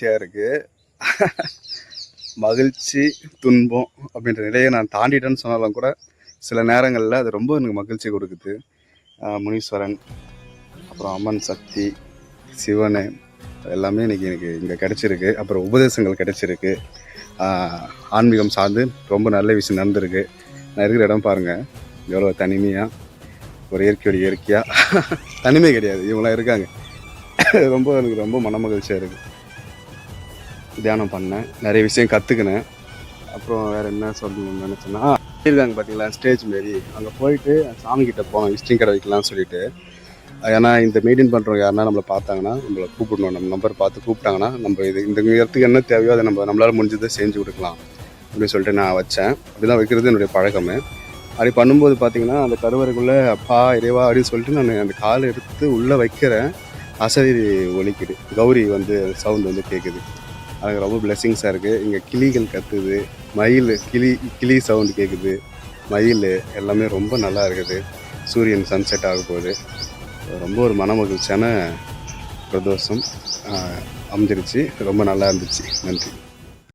மகிழ்ச்சியாக இருக்குது. மகிழ்ச்சி துன்பம் அப்படின்ற நிலையை நான் தாண்டிட்டேன்னு சொன்னாலும் கூட சில நேரங்களில் அது ரொம்ப எனக்கு மகிழ்ச்சி கொடுக்குது. முனீஸ்வரன், அப்புறம் அம்மன் சக்தி, சிவன் எல்லாமே இன்றைக்கி எனக்கு இங்கே கிடச்சிருக்கு. அப்புறம் உபதேசங்கள் கிடச்சிருக்கு. ஆன்மீகம் சார்ந்து ரொம்ப நல்ல விஷயம் நடந்திருக்கு. நான் இருக்கிற இடம் பாருங்கள், எவ்வளோ தனிமையாக, ஒரு இயற்கையோட இயற்கையாக. தனிமை கிடையாது, இவங்களாம் இருக்காங்க. எனக்கு ரொம்ப மன மகிழ்ச்சியாக இருக்குது. தியானம் பண்ணேன், நிறைய விஷயம் கற்றுக்கினேன். அப்புறம் வேறு என்ன சொல்லணும்னு நினச்சேன்னா, இருக்காங்க பார்த்தீங்களா ஸ்டேஜ் மாரி, அங்கே போயிட்டு சாமிக்கிட்ட போனோம் விசிட்டிங் கடை வைக்கலாம்னு சொல்லிட்டு. ஏன்னா இந்த மெயின்டைன் பண்ணுறவங்க யாருன்னா நம்மளை பார்த்தாங்கன்னா நம்மளை கூப்பிடணும். நம்ம நம்பர் பார்த்து கூப்பிட்டாங்கன்னா நம்ம இந்த இடத்துக்கு என்ன தேவையோ அதை நம்மளால் முடிஞ்சதை செஞ்சு கொடுக்கலாம் அப்படின்னு சொல்லிட்டு நான் வச்சேன். அப்படி தான் வைக்கிறது என்னுடைய பழக்கமே. அப்படி பண்ணும்போது பார்த்தீங்கன்னா அந்த கருவறைக்குள்ளே அப்பா இறைவா அப்படின்னு சொல்லிட்டு நான் அந்த காலை எடுத்து உள்ளே வைக்கிறேன். அசதி ஒலிக்குது, கௌரி சவுண்டு கேட்குது. எனக்கு ரொம்ப பிளெஸ்ஸிங்ஸாக இருக்குது. இங்கே கிளிகள் கத்துது, மயில் கிளி சவுண்டு கேட்குது, மயில் எல்லாமே ரொம்ப நல்லா இருக்குது. சூரியன் சன்செட் ஆக போகுது. ரொம்ப ஒரு மன மகிழ்ச்சியான பிரதோஷம் அமைஞ்சிருச்சு. ரொம்ப நல்லா இருந்துச்சு. நன்றி.